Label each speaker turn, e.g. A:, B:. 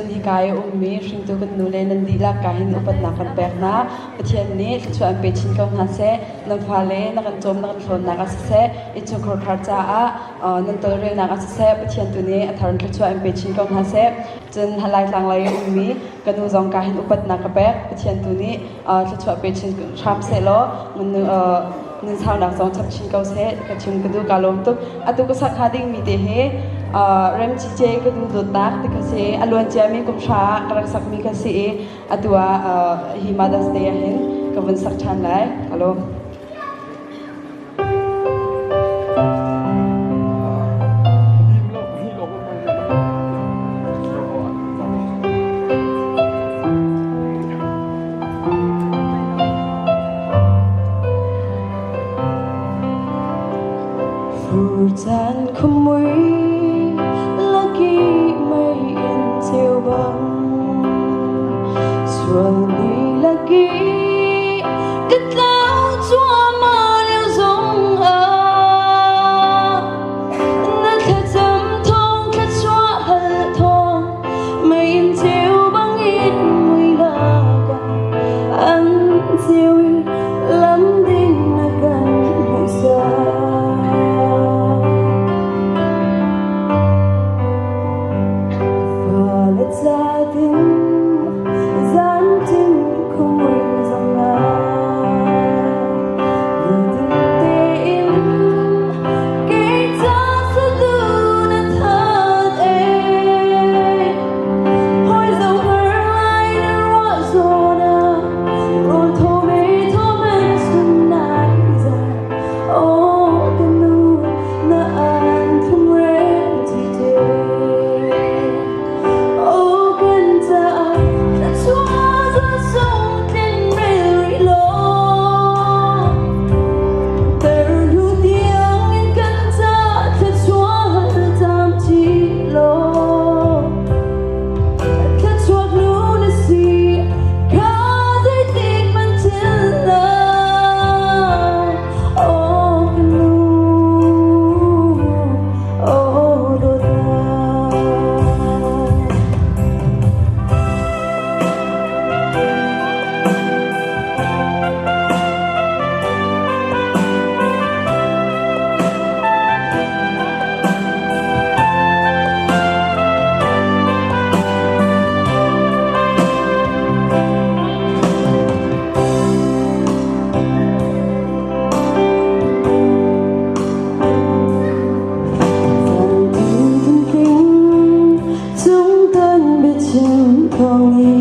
A: นที่กายมีสิ่งตัวกันนูเลนันดีละกายหินอุปนักกันแปลกนะประเทศนี้ชวนไปชินกับฮัสเซนักฟ้าเล่นักจมนักชนนักอาเซอิจุกรคาร์จ้านันตัวเรื่องนักอาเซประเทศตัวนี้ทารุณชวนไปชินกับฮัสเซจนหลายทางหลายมีกันนูจงกายหินอุปนักกันแปลกประเทศตัวนี้ชวนไปชินชามเซโลมันนึกชาวนักจงชับชินกับเซกับชิมกันดูกาลมตุตุกสักหาดิ้งมีเดเหเริ่มชี้แจงกันดูนักที่เขาเสียอารมณ์จะมีกุมชากระสักมีเขาเสียตัวหิมาดัสเดียเห็นกับวันสักชันไหนฮัลโหลผู้จันขมุยXuân lagi cái tao chúa mà liều rong nó thật dâm thông thật chúa hận thông mây in chiều băng in mùi là gần ăn chiều lắm đinh là gần hồi xa và lệ gia đình không